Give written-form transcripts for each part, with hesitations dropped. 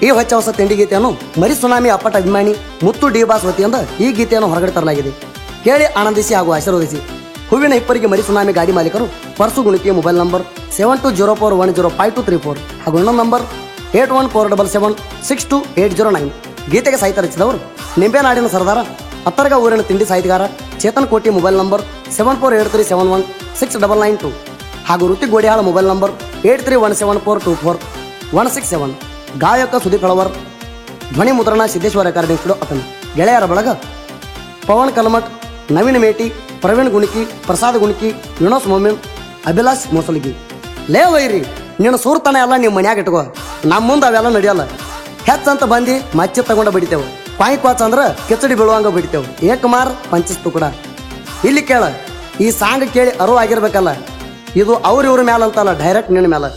ಈ ಹೊಚ್ಚ ಹೊಸ ತಿಂಡಿ ಗೀತೆಯನ್ನು ಮರಿ ಸುನಾಮಿ ಅಪ್ಪಟ ಅಭಿಮಾನಿ ಮುತ್ತು ಡಿ ಬಾಸ್ ವತಿಯಿಂದ ಈ ಗೀತೆಯನ್ನು ಹೊರಗಡೆ ತರಲಾಗಿದೆ. ಕೇಳಿ ಆನಂದಿಸಿ ಹಾಗೂ ಆಶೀರ್ವದಿಸಿ. ಹೂವಿನ ಹಿಪ್ಪರಿಗೆ ಮರಿ ಸುನಾಮಿ ಗಾಡಿ ಮಾಲೀಕರು ಪರ್ಸು ಗುಣಿಕೆ ಮೊಬೈಲ್ ನಂಬರ್ 7204105234 ಹಾಗೂ ಇನ್ನೊಂದು ನಂಬರ್ 8147762809. ಗೀತೆಗೆ ಸಾಹಿತ್ಯ ರಚಿಸಿದವರು ನಿಂಬೆನಾಡಿನ ಸರದಾರ ಅತ್ತರ್ಗ ಊರಿನ ತಿಂಡಿ ಸಾಹಿತ್ಯಗಾರ ಚೇತನ್ ಕೋಟಿ ಮೊಬೈಲ್ ನಂಬರ್ 7483716992 ಹಾಗೂ ಋತಿ ಗೋಡಿಯಾಳ ಮೊಬೈಲ್ ನಂಬರ್ 8317424167. ಗಾಯಕ ಸುದೀಪ್ ಹಳವರ್, ಧ್ವನಿ ಮುದ್ರಣ ಸಿದ್ದೇಶ್ವರ ರೆಕಾರ್ಡಿಂಗ್ ಸ್ಟುಡಿಯೋ ಅತನ್. ಗೆಳೆಯರ ಬಳಗ ಪವನ್ ಕಲ್ಮಠ್, ನವೀನ್ ಮೇಟಿ, ಪ್ರವೀಣ್ ಗುಣಿಕಿ, ಪ್ರಸಾದ್ ಗುಣಿಕಿ, ವಿನೋಸ್ ಮೊಮಿನ್, ಅಭಿಲಾಷ್ ಮೋಸಲ್ಗಿ. ಲೇ ವೈರಿ, ನೀನು ಸೂರ್ತನ ಎಲ್ಲ ನಿಮ್ಮ ಮನ್ಯಾಗ ಇಟ್ಕೋ, ನಮ್ಮ ಮುಂದೆ ಅವೆಲ್ಲ ನಡೆಯಲ್ಲ. ಹೆಚ್ಚಂತ ಬಂದು ಮಚ್ಚಿ ತಗೊಂಡ ಬಡಿತೇವೆ, ಪಾಯಿಂಟ್ ವಾಚ್ ಅಂದ್ರೆ ಕಿಚಡಿ ಬೀಳುವಂಗ ಬಡಿತೇವೆ. ಏಕಮಾರ್ ಪಂಚಿಸ್ತು ಕೂಡ. ಇಲ್ಲಿ ಕೇಳ, ಈ ಸಾಂಗ್ ಕೇಳಿ ಅರು ಆಗಿರ್ಬೇಕಲ್ಲ, ಇದು ಇವ್ರ ಮ್ಯಾಲ ಅಂತಲ್ಲ, ಡೈರೆಕ್ಟ್ ನಿನ್ನ ಮ್ಯಾಲ.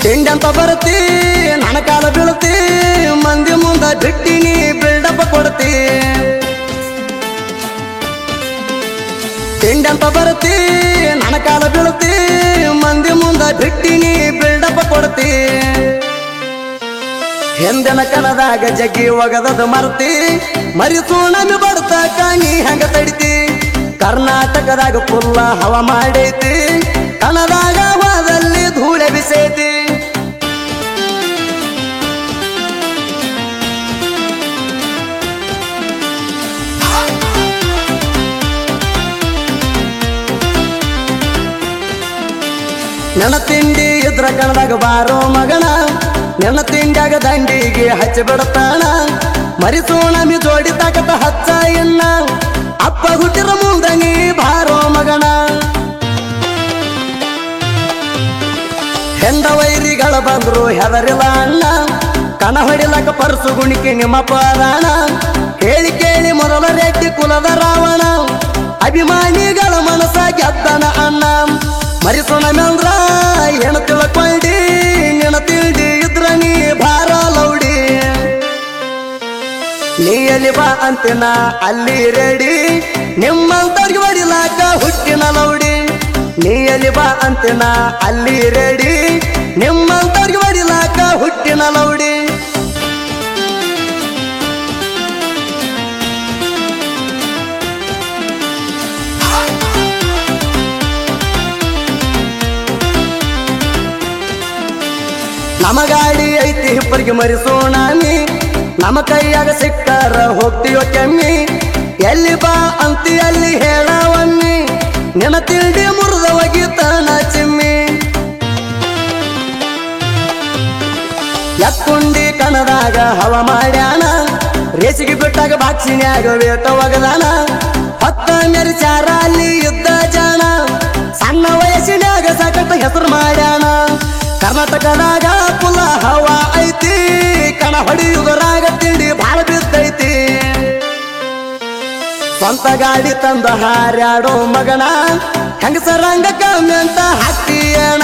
ತಿಂಡಿ ಅಂತ ಬರ್ತಿ, ನನ್ನ ಕಾಲ ಬೀಳ್ತಿ, ಮಂದಿ ಮುಂದ ಬಿಟ್ಟಿನಿ ಬಿಲ್ಡಪ್ ಕೊಡ್ತಿ. ತಿಂಡಿ ಅಂತ ಬರ್ತಿ, ನನ್ನ ಕಾಲ ಬೀಳ್ತಿ, ಮಂದಿ ಮುಂದ ಬಿಟ್ಟಿನಿ ಬಿಲ್ಡಪ್ ಕೊಡ್ತಿ. ಹಿಂದಿನ ಕಣದಾಗ ಜಗ್ಗಿ ಒಗದದ ಮರ್ತಿ, ಮರಿ ಸುನಾಮಿ ಬಡ್ತಾಕ ನೀ ಹೆಂಗ ತಡಿತಿ. ಕರ್ನಾಟಕದಾಗ ಫುಲ್ಲ ಹವ ಮಾಡೈತಿ, ಕಣದಾಗ ಹವಾದಲ್ಲಿ ಧೂಳೆ ಬಿಸೈತಿ. ನನ್ನ ತಿಂಡಿ ಇದ್ರ ಕಣದಾಗ ಬಾರೋ ಮಗಣ, ನನ್ನ ತಿಂಡ್ಯಾಗ ದಂಡಿಗೆ ಹಚ್ಚಿ ಬಿಡತಾಣ. ಮರಿ ಸುನಾಮಿ ಜೋಡಿ ತಾಕತ ಹಚ್ಚ ಎನ್ನ, ಅಪ್ಪ ಹುಟ್ಟಿರ ಮುಂದ ನೀ ಬಾರೋ ಮಗಣ. ಹೆಂಡ ವೈರಿಗಳ ಬಂದ್ರು ಹೆದರಿಲ್ಲ ಅಣ್ಣ, ಕಣ ಹೊಡಿಲಕ ಪರ್ಸು ಗುಣಿಕೆ ನಿಮ್ಮ ಪರಾಣ. ಕೇಳಿ ಕೇಳಿ ಮೊದಲ ರೆಡ್ಡಿ ಕುಲದ ರಾವಣ, ಅಭಿಮಾನಿಗಳ ಮನಸ ಗೆದ್ದನ ಅಣ್ಣ. ಮರಿ ಸುನಾಮಿ ಅಂದ್ರ ಹೆಣ ತಿಳ್ಕೊಂಡಿ, ನಿನ್ನ ತಿಂಡಿ ಇದ್ರ ನೀ ಭಾರ ಲೌಡಿ. ನೀ ಎಲ್ಲಿ ಬಾ ಅಂತಿನ ಅಲ್ಲಿ ರೆಡಿ, ನಿಮ್ಮಂತವ್ರಿಗೆ ಹೊಡಿಲಾಕ ಹುಟ್ಟಿನ ಲೌಡಿ. ನೀ ಎಲ್ಲಿ ಬಾ ಅಂತಿನ ಅಲ್ಲಿ ರೆಡಿ, ನಿಮ್ಮಂತವ್ರಿಗೆ ಹೊಡಿಲಾಕ ಹುಟ್ಟಿನ ಲೌಡಿ. ನಮ್ಮ ಗಾಡಿ ಐತಿ ಹಿಪ್ಪರಿಗೆ ಮರಿ ಸುನಾಮಿ, ನಮ್ಮ ಕೈಯಾಗ ಸಿಕ್ಕಾರ ಹೋಗ್ತೀಯೋ ಕೆಮ್ಮಿ. ಎಲ್ಲಿ ಬಾ ಅಂತಿ ಅಲ್ಲಿ ಹೇಳವನ್ನಿ, ನಿನ್ನ ತಿಂಡಿ ಮುರಿದ ಒಗಿತಾನ ಚಿಮ್ಮಿ. ಎತ್ತುಂಡಿ ಕಣದಾಗ ಹವ ಮಾಡ್ಯಾನ, ರೇಸಿಗೆ ಬಿಟ್ಟಾಗ ಬಾಕ್ಸಿನ್ಯಾಗ ವೇಟ ಒಗದಾನ. ಹೊತ್ತ ಮೆರಿಚಾರ ಅಲ್ಲಿ ಯುದ್ಧ ಜಾಣ, ಸಣ್ಣ ವಯಸ್ಸಿನ್ಯಾಗ ಸಾಕಟ್ಟ ಹೆಸರು ಮಾಡ್ಯಾನ. ಕರ್ನಾಟಕದಾಗ ಪುಲ ಹವ ಐತಿ, ಕಣ ಹೊಡಿಯುವುದರಾಗ ತಿಂಡಿ ಬಾಳ ಬಿದ್ದೈತಿ. ಸ್ವಂತ ಗಾಡಿ ತಂದ ಹಾರ್ಯಾಡೋ ಮಗನ, ಹೆಂಗಸರಂಗ ಕಮ್ಮಿ ಅಂತ ಹಾಕ್ತೀಯಣ.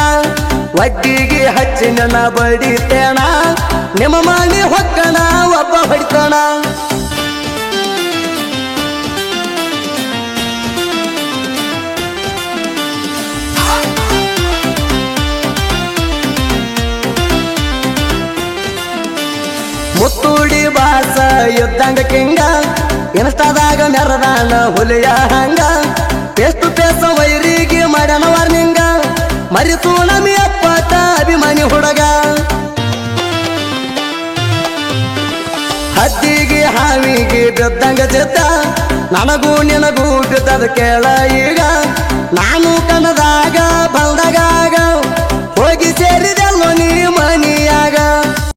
ಒಡ್ಡಿಗೆ ಹಚ್ಚಿ ನನ್ನ ಬಡಿತೇಣ, ನಿಮ್ಮ ಮಾಡಿ ಹೊಕ್ಕಣ ಒಬ್ಬ ಹೊಡಿತಾಣ. ಮುತ್ತುಡಿ ಬಾಸ ಯುದ್ಧಂಗ ಕಿಂಗ, ಇನ್ಸ್ಟಾದಾಗ ಮೆರದಾನ ಹುಲಿಯ ಹಂಗ. ಎಷ್ಟು ಪೇಸ ವೈರಿಗೆ ಮಾಡ್ಯಾನ ವಾರ್ನಿಂಗ, ಮರಿ ಸುನಾಮಿ ಅಪ್ಪಟ ಅಭಿಮಾನಿ ಹುಡುಗ. ಹದ್ದಿಗೆ ಹಾವಿಗೆ ಬಿದ್ದಂಗ ಜಿದ್ದ, ನನಗೂ ನಿನಗೂ ಬಿದ್ದದ ಕೇಳ ಈಗ. ನಾನು ಕಣದಾಗ ಬಂದಾಗ